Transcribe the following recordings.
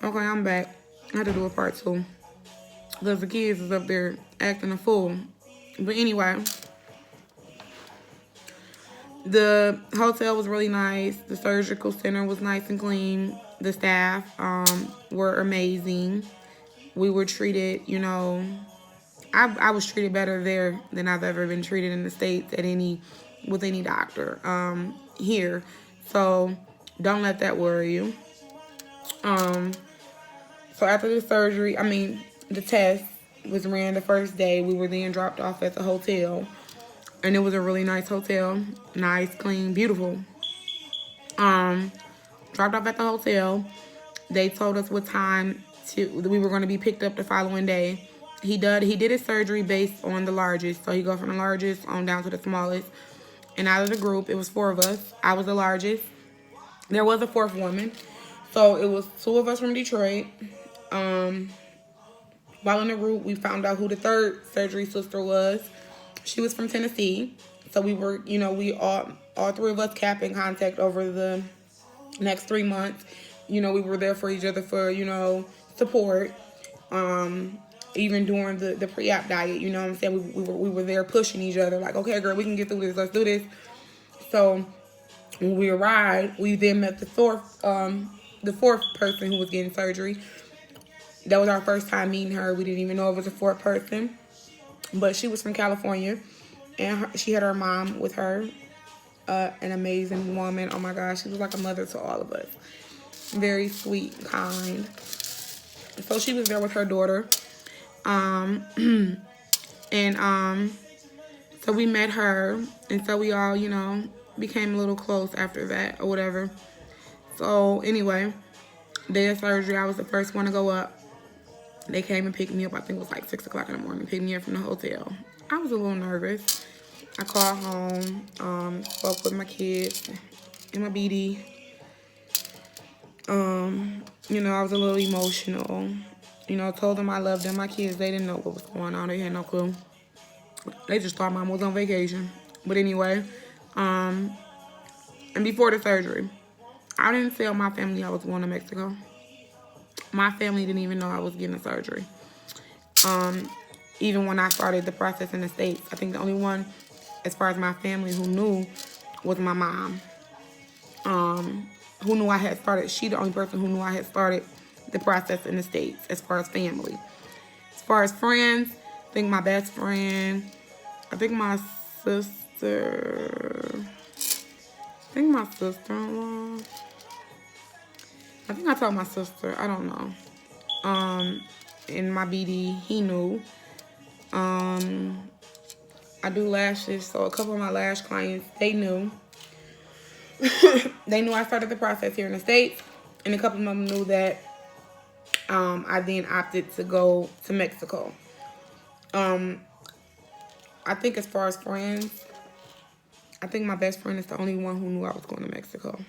Okay, I'm back. I had to do a part 2. Because the kids is up there acting a fool. But anyway, the hotel was really nice. The surgical center was nice and clean. The staff were amazing. We were treated, I was treated better there than I've ever been treated in the States with any doctor here. So don't let that worry you. So after the surgery, the test was ran the first day. We were then dropped off at the hotel. And it was a really nice hotel. Nice, clean, beautiful. Dropped off at the hotel. They told us what time we were going to be picked up the following day. He did his surgery based on the largest. So he go from the largest on down to the smallest. And out of the group, it was 4 of us. I was the largest. There was a 4th woman. So it was 2 of us from Detroit. While in the group, we found out who the 3rd surgery sister was. She was from Tennessee. So we were, we all 3 of us kept in contact over the next 3 months. We were there for each other for, support. Even during the pre-op diet, you know what I'm saying? We were there pushing each other like, okay, girl, we can get through this. Let's do this. So when we arrived, we then met the 4th person who was getting surgery. That was our first time meeting her. We didn't even know it was a 4th person. But she was from California. And she had her mom with her. An amazing woman. Oh, my gosh. She was like a mother to all of us. Very sweet, kind. So she was there with her daughter. So we met her. And so we all, became a little close after that or whatever. So, anyway, day of surgery, I was the first one to go up. They came and picked me up. I think it was like 6 o'clock in the morning. Picked me up from the hotel. I was a little nervous. I called home, spoke with my kids and my BD. I was a little emotional. Told them I loved them. My kids, they didn't know what was going on. They had no clue. They just thought Mom was on vacation. But anyway, and before the surgery, I didn't tell my family I was going to Mexico. My family didn't even know I was getting a surgery. Even when I started the process in the States, I think the only one, as far as my family, who knew was my mom. Who knew I had started. She the only person who knew I had started the process in the States as far as family. As far as friends, I think my best friend, I think my sister-in-law. I think I told my sister. I don't know. And my BD, he knew. I do lashes, so a couple of my lash clients, they knew. They knew I started the process here in the States, and a couple of them knew that I then opted to go to Mexico. I think as far as friends, I think my best friend is the only one who knew I was going to Mexico.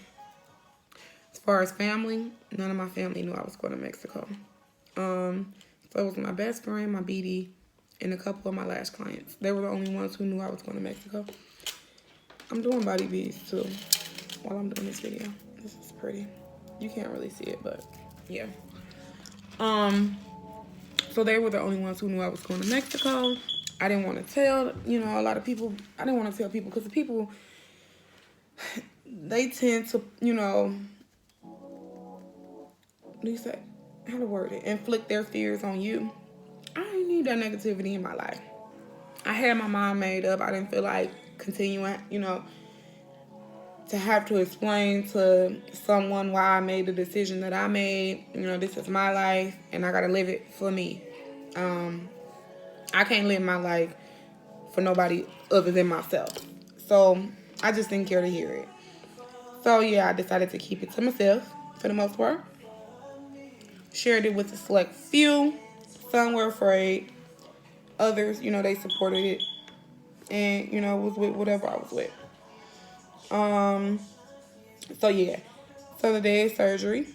As far as family, none of my family knew I was going to Mexico. So it was my best friend, my BD, and a couple of my lash clients. They were the only ones who knew I was going to Mexico. I'm doing body beads too while I'm doing this video. This is pretty. You can't really see it, but yeah. So they were the only ones who knew I was going to Mexico. I didn't want to tell, a lot of people. I didn't want to tell people because the people, they tend to, how to word it, inflict their fears on you. I didn't need that negativity in my life. I had my mind made up. I didn't feel like continuing, to have to explain to someone why I made the decision that I made. This is my life, and I got to live it for me. I can't live my life for nobody other than myself. So I just didn't care to hear it. So yeah, I decided to keep it to myself for the most part. Shared it with a select few. Some were afraid. Others, they supported it. And, was with whatever I was with. So yeah. So the day of surgery,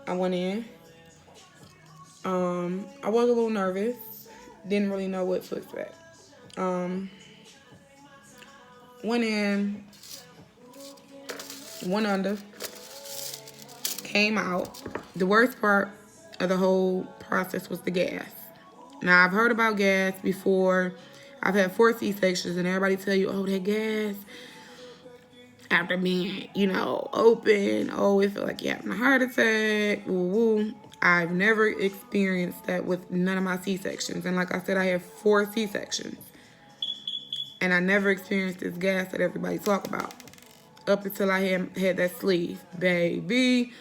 I went in. I was a little nervous. Didn't really know what to expect. Went in. Went under. came out. The worst part of the whole process was the gas. Now, I've heard about gas before. I've had 4 C-sections, and everybody tell you, oh, that gas, after being, you know, open, oh, it feel like you're having a heart attack, woo woo. I've never experienced that with none of my C-sections. And like I said, I have 4 C-sections. And I never experienced this gas that everybody talk about. Up until I had that sleeve. Baby,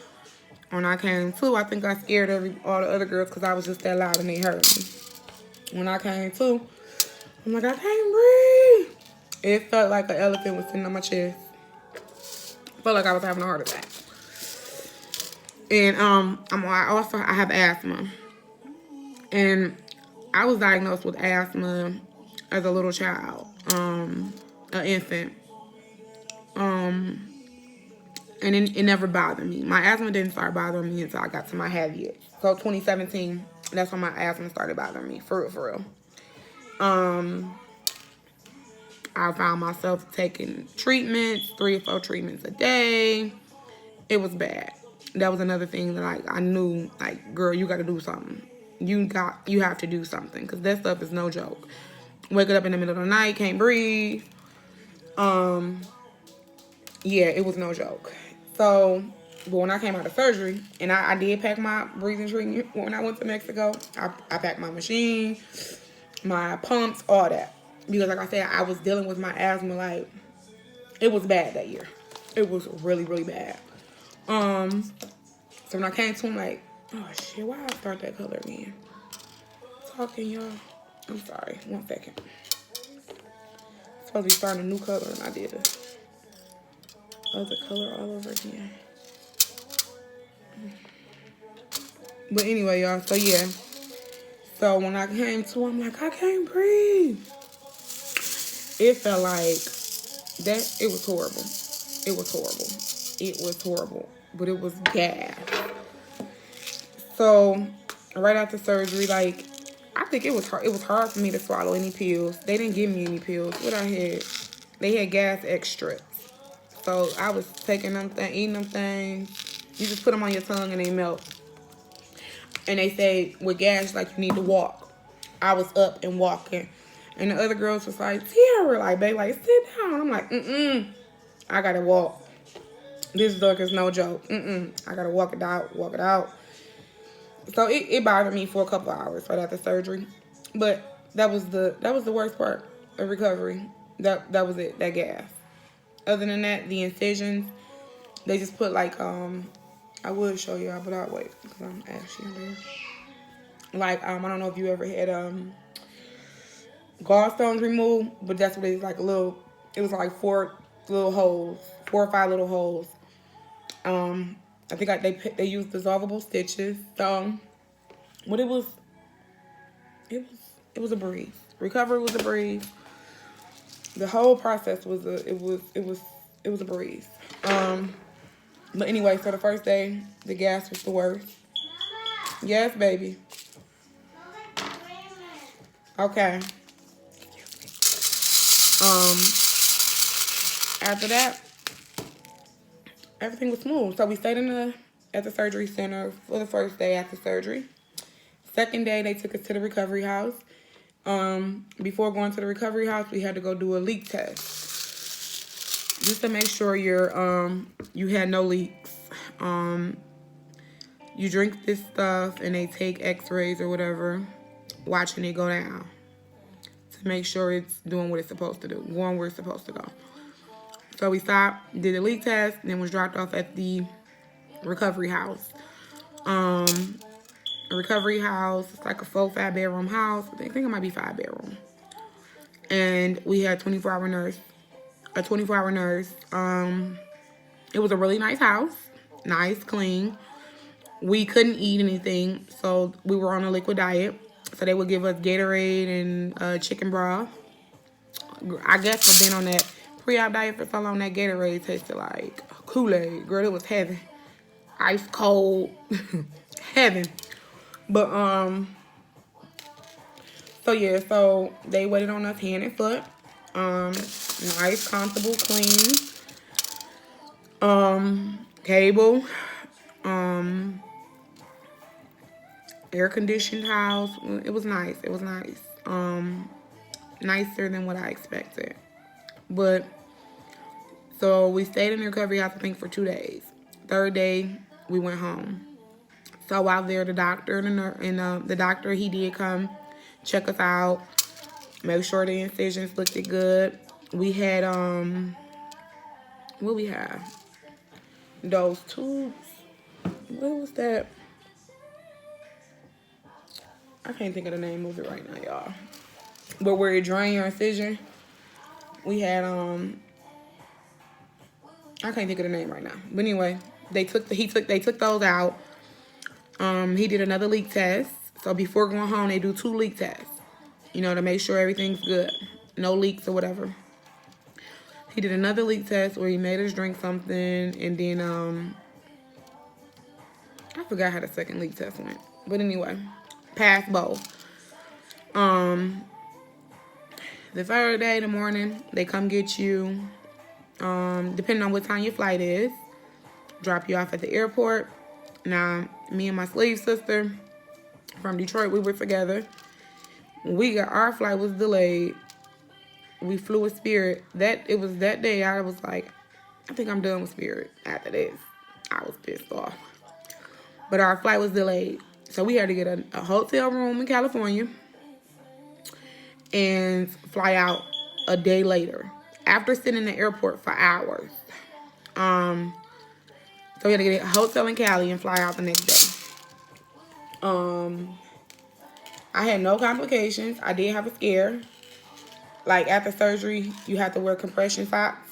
when I came to, I think I scared all the other girls because I was just that loud and they heard me. When I came to, I'm like, I can't breathe. It felt like an elephant was sitting on my chest. Felt like I was having a heart attack. And I have asthma. And I was diagnosed with asthma as a little child, an infant. And it never bothered me. My asthma didn't start bothering me until I got to my heaviest. So 2017, that's when my asthma started bothering me, for real. I found myself taking treatments, 3 or 4 treatments a day. It was bad. That was another thing that I knew, like, girl, you got to do something. You have to do something, because that stuff is no joke. Waking up in the middle of the night, can't breathe. Yeah, it was no joke. So, but when I came out of surgery, and I did pack my breathing treatment when I went to Mexico. I packed my machine, my pumps, all that. Because like I said, I was dealing with my asthma, like, it was bad that year. It was really, really bad. So when I came to him, like, oh shit, why I start that color again? Talking, y'all. I'm sorry, 1 second. Supposed to be starting a new color, and I did it. Other color all over again. But anyway, y'all, so yeah. So when I came to, I'm like, I can't breathe. It felt like that. It was horrible. It was horrible. It was horrible. But it was gas. So right after surgery, like, I think it was hard. It was hard for me to swallow any pills. They didn't give me any pills. What I had, they had gas extracts. So I was taking them eating them things. You just put them on your tongue and they melt. And they say with gas, like, you need to walk. I was up and walking. And the other girls was like, Tiara, like, babe, like, sit down. I'm like, I gotta walk. This drug is no joke. I gotta walk it out. So it bothered me for a couple hours right after surgery. But that was the worst part of recovery. That was it, that gas. Other than that, the incisions, they just put, like, I would show y'all, but I'll wait, because I'm actually in there. Like, I don't know if you ever had gallstones removed, but that's what it's like, it was like 4 little holes, 4 or 5 little holes. I think they used dissolvable stitches. So, but it was a breeze. Recovery was a breeze. The whole process was a breeze. But anyway, so the first day, the gas was the worst. Yes, baby. Okay. After that, everything was smooth. So we stayed at the surgery center for the first day after surgery. Second day, they took us to the recovery house. Before going to the recovery house, we had to go do a leak test. Just to make sure you had no leaks. You drink this stuff and they take x-rays or whatever, watching it go down to make sure it's doing what it's supposed to do, going where it's supposed to go. So we stopped, did a leak test, and then was dropped off at the recovery house. A recovery house, it's like a 4-5 bedroom house. I think it might be 5 bedroom. And we had a 24-hour nurse. It was a really nice house, nice, clean. We couldn't eat anything, so we were on a liquid diet. So they would give us Gatorade and chicken broth. I guess for being on that pre-op diet for so long, that Gatorade tasted like Kool-Aid. Girl, it was heaven. Ice cold. Heaven. But, so yeah, so they waited on us hand and foot. Nice, comfortable, clean. Cable. Air conditioned house. It was nice. It was nice. Nicer than what I expected. But so we stayed in the recovery house, I think, for 2 days. Third day, we went home. So while there, the doctor the doctor, he did come check us out, make sure the incisions looked good. We had what we have? Those tubes. What was that? I can't think of the name of it right now, y'all. But where you drain your incision, we had I can't think of the name right now. But anyway, they took those out. He did another leak test. So before going home, they do 2 leak tests, you know, to make sure everything's good, no leaks or whatever. He did another leak test where he made us drink something, and then I forgot how the second leak test went. But anyway, passed both. The third day in the morning, they come get you. Depending on what time your flight is, drop you off at the airport. Now, me and my slave sister from Detroit, we were together. Our flight was delayed. We flew with Spirit. It was that day I was like, I think I'm done with Spirit after this. I was pissed off. But our flight was delayed. So we had to get a hotel room in California and fly out a day later after sitting in the airport for hours. So we had to get a hotel in Cali and fly out the next day. I had no complications. I did have a scare. Like, after surgery, you have to wear compression socks.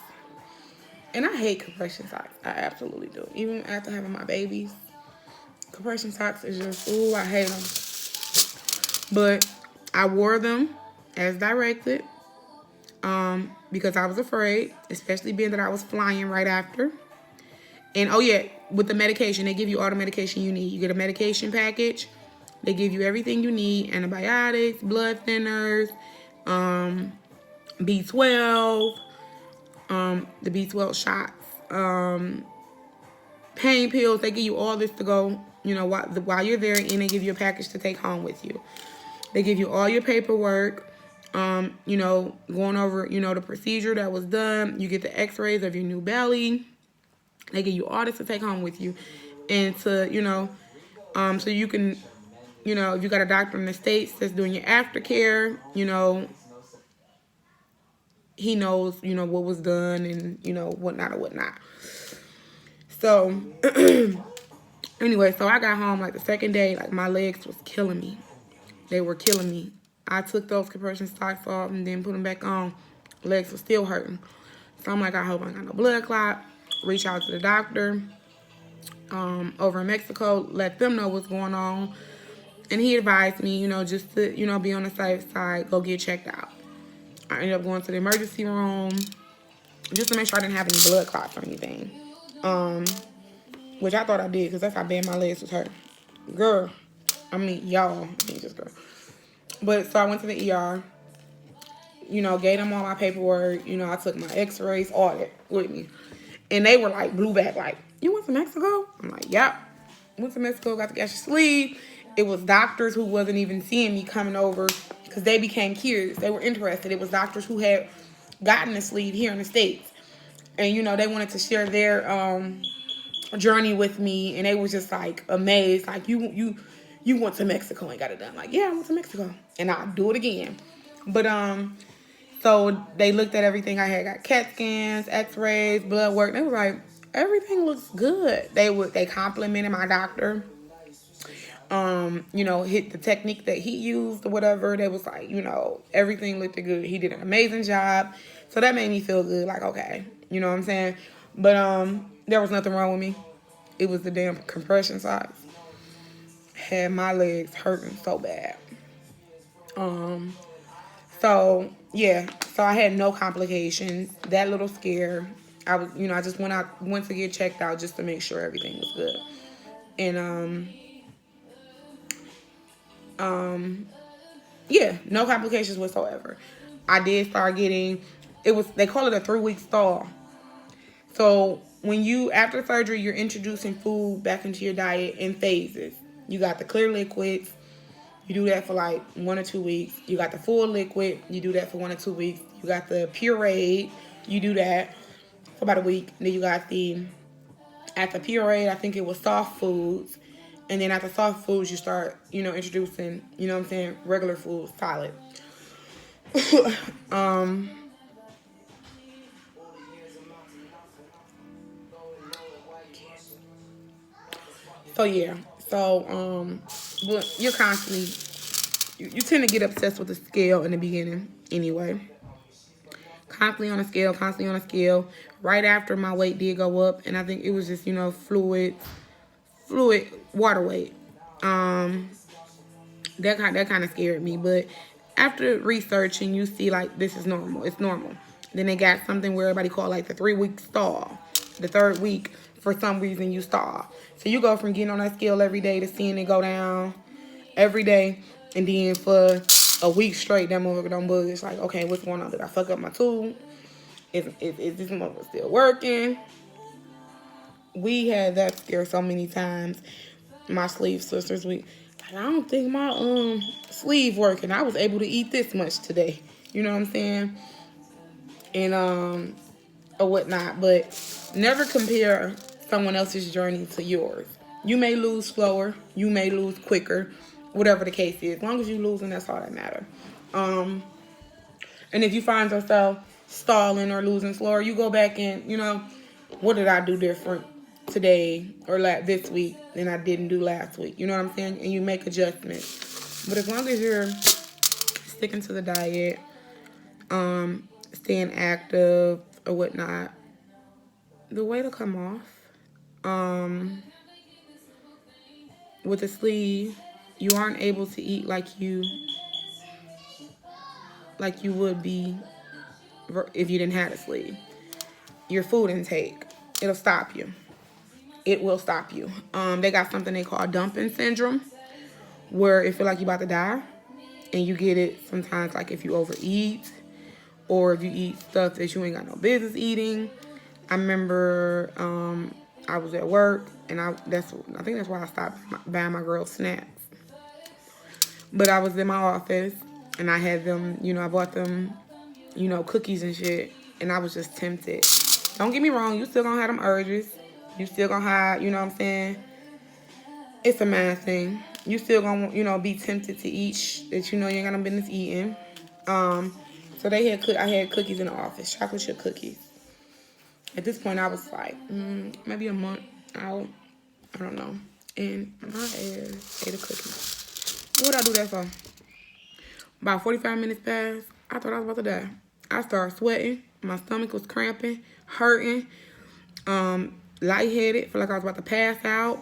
And I hate compression socks. I absolutely do. Even after having my babies, compression socks is just, ooh, I hate them. But I wore them as directed because I was afraid, especially being that I was flying right after. And, oh, yeah, with the medication, they give you all the medication you need. You get a medication package. They give you everything you need, antibiotics, blood thinners, B12, the B12 shots, pain pills. They give you all this to go, you know, while you're there, and they give you a package to take home with you. They give you all your paperwork, you know, going over, you know, the procedure that was done. You get the x-rays of your new belly. They give you all this to take home with you. And to, you know, so you can, you know, if you got a doctor in the States that's doing your aftercare, you know, he knows, you know, what was done and, you know, whatnot or whatnot. So, anyway, so I got home, like, the second day, like, my legs was killing me. They were killing me. I took those compression socks off and then put them back on. Legs were still hurting. So I'm like, I hope I got no blood clot. Reach out to the doctor over in Mexico, let them know what's going on. And he advised me, you know, just to, you know, be on the safe side, go get checked out. I ended up going to the emergency room just to make sure I didn't have any blood clots or anything. Which I thought I did, because that's how bad my legs was hurt. Girl. I mean, y'all. I mean, just girl. But, so I went to the ER. You know, gave them all my paperwork. You know, I took my x-rays, all that with me. And they were like, blew back, like, you went to Mexico? I'm like, yep. Went to Mexico, got to get your sleeve. It was doctors who wasn't even seeing me coming over because they became curious. They were interested. It was doctors who had gotten the sleeve here in the States. And, you know, they wanted to share their journey with me. And they were just, like, amazed. Like, you went to Mexico and got it done. Like, yeah, I went to Mexico. And I'll do it again. But, so they looked at everything. I had got CAT scans, x-rays, blood work. They were like, everything looks good. They complimented my doctor. You know, hit the technique that he used or whatever. They was like, you know, everything looked good. He did an amazing job. So that made me feel good. Like, okay, you know what I'm saying? But there was nothing wrong with me. It was the damn compression socks. Had my legs hurting so bad. So yeah, so I had no complications. That little scare, I was, you know, I just went to get checked out just to make sure everything was good. And yeah, no complications whatsoever. I did start getting, they call it a 3-week stall. So when you, after surgery, you're introducing food back into your diet in phases. You got the clear liquids. You do that for like 1 or 2 weeks. You got the full liquid. You do that for 1 or 2 weeks. You got the pureed. You do that for about a week. Then you got after pureed, I think it was soft foods. And then after soft foods, you start, introducing, regular food, solid. So yeah. So but you're constantly, you tend to get obsessed with the scale in the beginning anyway. Constantly on a scale, constantly on a scale. Right after my weight did go up, and I think it was just, fluid water weight. That kind of scared me. But after researching, you see like this is normal. It's normal. Then they got something where everybody called like the 3-week stall. The 3rd week, for some reason, you stall. So you go from getting on that scale every day to seeing it go down every day, and then for a week straight, that motherfucker don't budge. It's like, okay, what's going on? Did I fuck up my tool? Is this motherfucker still working? We had that scare so many times. My sleeve sisters, I don't think my sleeve working. I was able to eat this much today. You know what I'm saying? And or whatnot. But never compare someone else's journey to yours. You may lose slower. You may lose quicker. Whatever the case is. As long as you losing, that's all that matters. And if you find yourself stalling or losing slower, you go back and, what did I do different today or this week than I didn't do last week? You know what I'm saying? And you make adjustments. But as long as you're sticking to the diet, staying active or whatnot, the weight will come off. With the sleeve, you aren't able to eat like you would be if you didn't have a sleeve. Your food intake, it'll stop you. It will stop you. They got something they call dumping syndrome, where it feel like you about to die, and you get it sometimes like if you overeat or if you eat stuff that you ain't got no business eating. I remember I was at work, and I think that's why I stopped buying my girls snacks. But I was in my office, and I had them, I bought them, cookies and shit, and I was just tempted. Don't get me wrong, you still gonna have them urges. You still gonna have, you know what I'm saying? It's a mind thing. You still gonna, be tempted to eat that you ain't got no business eating. So I had cookies in the office, chocolate chip cookies. At this point, I was like, maybe a month out. I don't know. And my ass ate a cookie. What would I do that for? About 45 minutes passed. I thought I was about to die. I started sweating. My stomach was cramping, hurting, lightheaded. Felt like I was about to pass out.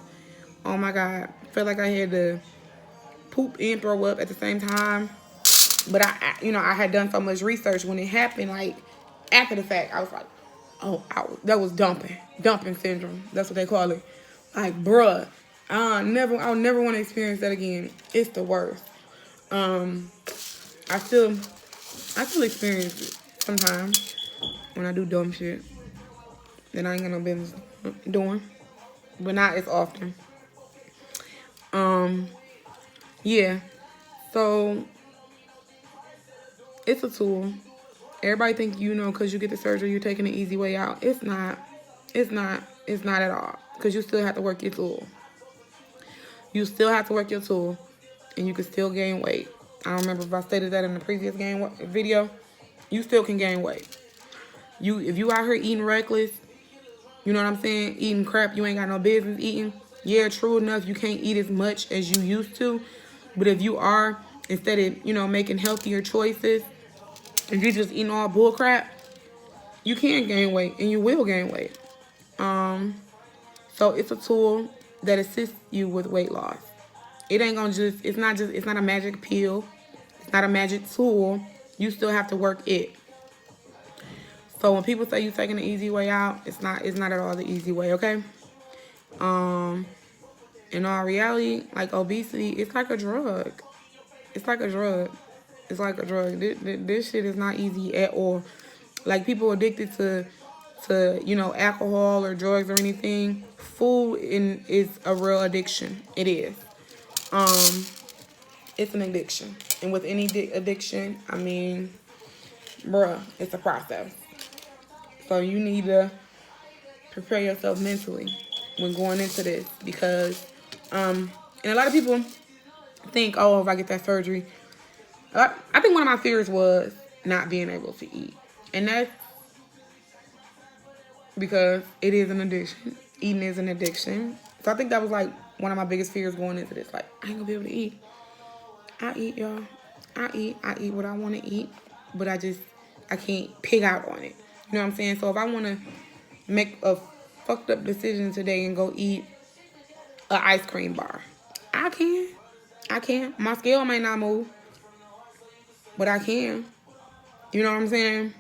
Oh my God. Felt like I had to poop and throw up at the same time. But I had done so much research when it happened. Like after the fact, I was like, oh, that was dumping syndrome. That's what they call it. Like, bruh, I'll never want to experience that again. It's the worst. I still experience it sometimes when I do dumb shit that I ain't got no business doing, but not as often. Yeah. So it's a tool. Everybody think because you get the surgery, you're taking the easy way out. It's not. It's not at all. Because you still have to work your tool. You still have to work your tool, and you can still gain weight. I don't remember if I stated that in the previous video. You still can gain weight. If you out here eating reckless, you know what I'm saying? Eating crap you ain't got no business eating. Yeah, true enough, you can't eat as much as you used to. But if you are, instead of, making healthier choices, if you're just eating all bull crap, you can gain weight, and you will gain weight. So it's a tool that assists you with weight loss. It ain't gonna it's not a magic pill. It's not a magic tool. You still have to work it. So when people say you're taking the easy way out, it's not at all the easy way, okay? In all reality, like obesity, it's like a drug. It's like a drug. This shit is not easy at all. Like people addicted to to, you know, alcohol or drugs or anything, food is a real addiction. It is. It's an addiction. And with any addiction, I mean, bruh, it's a process. So you need to prepare yourself mentally when going into this, because and a lot of people think, oh, if I get that surgery, I think one of my fears was not being able to eat. And that's because it is an addiction. Eating is an addiction. So I think that was like one of my biggest fears going into this. Like, I ain't gonna be able to eat. I eat, y'all. I eat what I want to eat, but I can't pig out on it. You know what I'm saying? So if I want to make a fucked up decision today and go eat an ice cream bar, I can. My scale may not move, but I can. You know what I'm saying?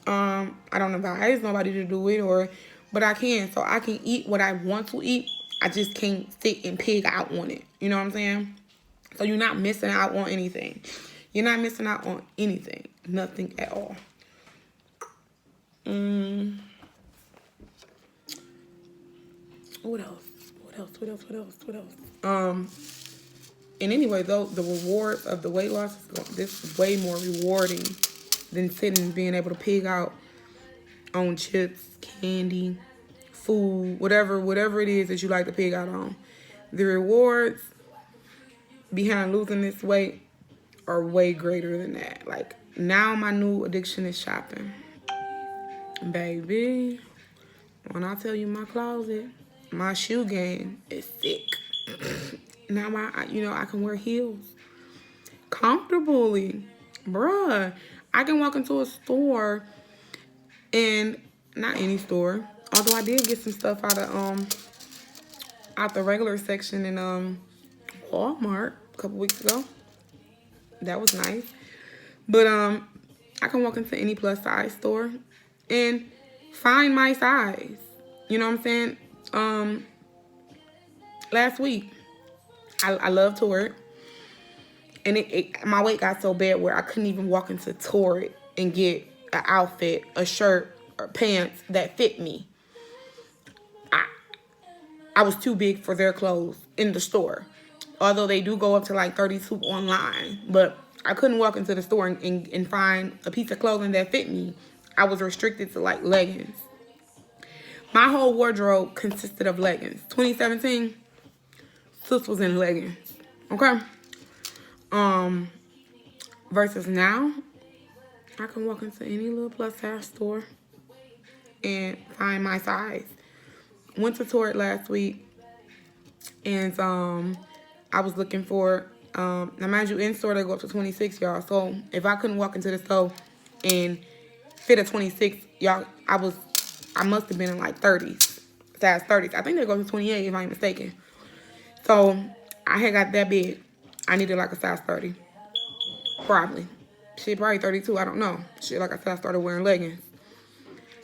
I don't advise nobody to do it, but I can. So I can eat what I want to eat. I just can't sit and pig out on it. You know what I'm saying? So you're not missing out on anything. You're not missing out on anything. Nothing at all. What else? And anyway, though, the rewards of the weight loss, this is way more rewarding than sitting and being able to pig out on chips, candy, food, whatever it is that you like to pig out on. The rewards behind losing this weight are way greater than that. Like, now my new addiction is shopping. Baby, when I tell you my closet, my shoe game is sick. Now I can wear heels comfortably. Bruh, I can walk into a store, and not any store, although I did get some stuff out the regular section in Walmart a couple weeks ago. That was nice. But I can walk into any plus size store and find my size. You know what I'm saying? Last week, I love Torrid, and my weight got so bad where I couldn't even walk into Torrid and get an outfit, a shirt, or pants that fit me. I was too big for their clothes in the store, although they do go up to like 32 online. But I couldn't walk into the store and find a piece of clothing that fit me. I was restricted to like leggings. My whole wardrobe consisted of leggings. 2017, sis was in leggings. Okay? Versus now, I can walk into any little plus size store and find my size. Went to Torrid last week, and I was looking for, now mind you, in store they go up to 26, y'all. So if I couldn't walk into the store and fit a 26, y'all, I must have been in like 30s, size 30s. I think they go to 28 if I'm mistaken. So I had got that big. I needed like a size 30. Probably 32, I don't know. Like I said, I started wearing leggings.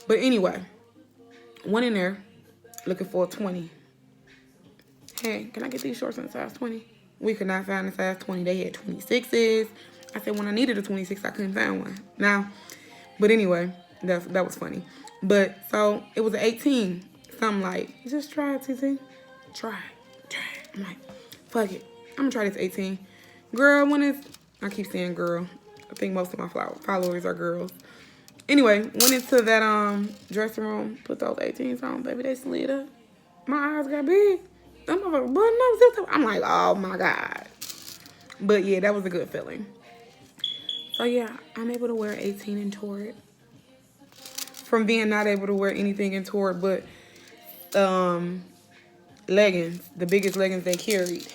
But anyway, went in there looking for a 20. Hey, can I get these shorts in a size 20? We could not find a size 20. They had 26s. I said when I needed a 26, I couldn't find one. But anyway, that was funny. But so it was an 18. So I'm like, just try it, TT. Try it. I'm like, fuck it. I'm gonna try this 18. Girl, I keep saying girl. I think most of my followers are girls. Anyway, went into that dressing room, put those 18s on, baby, they slid up. My eyes got big. Them motherfuckers button up. I'm like, oh my God. But yeah, that was a good feeling. So yeah, I'm able to wear 18 in Torrid. From being not able to wear anything in Torrid but leggings, the biggest leggings they carried.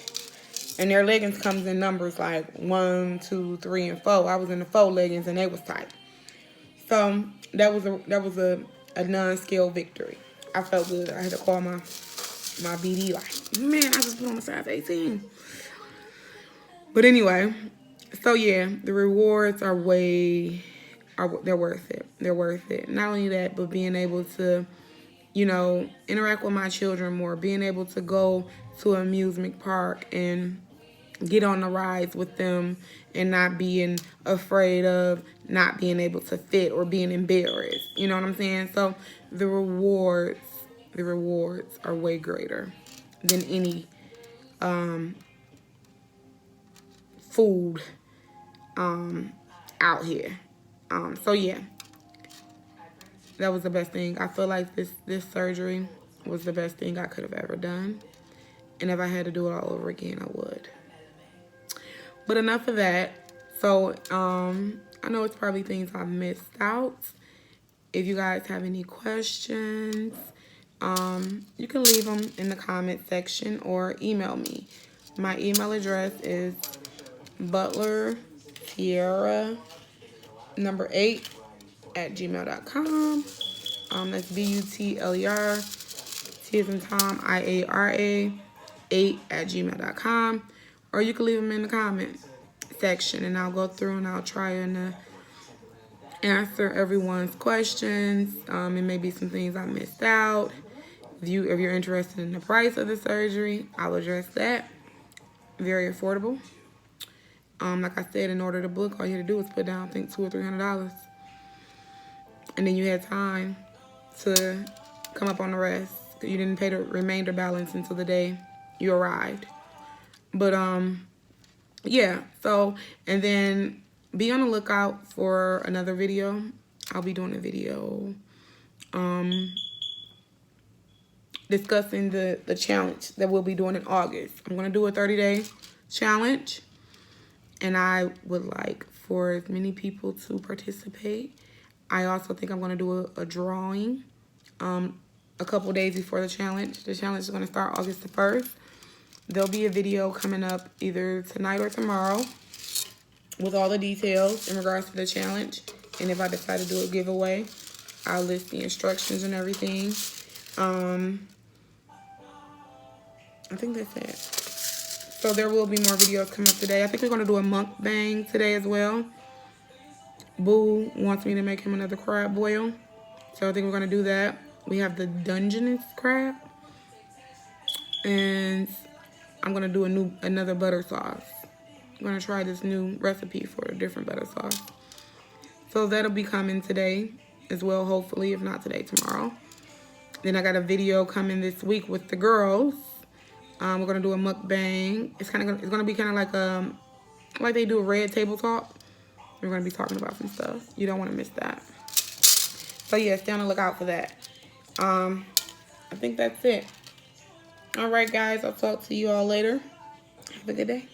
And their leggings comes in numbers like 1, 2, 3, and 4. I was in the 4 leggings and they was tight. So that was a non-scale victory. I felt good. I had to call my BD like, man, I just put on a size 18. But anyway, so yeah, the rewards they're worth it. They're worth it. Not only that, but being able to, interact with my children more, being able to go to an amusement park and get on the rise with them and not being afraid of not being able to fit or being embarrassed. You know what I'm saying? So the rewards are way greater than any food out here. So yeah, that was the best thing. I feel like this surgery was the best thing I could have ever done. And if I had to do it all over again, I would. But enough of that. So, I know it's probably things I've missed out. If you guys have any questions, you can leave them in the comment section or email me. My email address is butler8@gmail.com. That's BUTLER, T as in Tom, IARA, 8@gmail.com. Or you can leave them in the comment section and I'll go through and I'll try and answer everyone's questions. It may be some things I missed out. If you're interested in the price of the surgery, I'll address that. Very affordable. Like I said, in order to book, all you had to do was put down, I think, $200 or $300. And then you had time to come up on the rest. You didn't pay the remainder balance until the day you arrived. But, yeah. So, and then be on the lookout for another video. I'll be doing a video discussing the challenge that we'll be doing in August. I'm going to do a 30-day challenge. And I would like for as many people to participate. I also think I'm going to do a drawing a couple days before the challenge. The challenge is going to start August the 1st. There'll be a video coming up either tonight or tomorrow with all the details in regards to the challenge. And if I decide to do a giveaway, I'll list the instructions and everything. I think that's it. So there will be more videos coming up today. I think we're going to do a mukbang today as well. Boo wants me to make him another crab boil. So I think we're going to do that. We have the Dungeness crab. And I'm going to do another butter sauce. I'm going to try this new recipe for a different butter sauce. So that'll be coming today as well, hopefully. If not today, tomorrow. Then I got a video coming this week with the girls. We're gonna do a mukbang. It's gonna be kind of like they do a red table talk. We're gonna be talking about some stuff. You don't want to miss that. So yeah, stay on the lookout for that. I think that's it. All right, guys. I'll talk to you all later. Have a good day.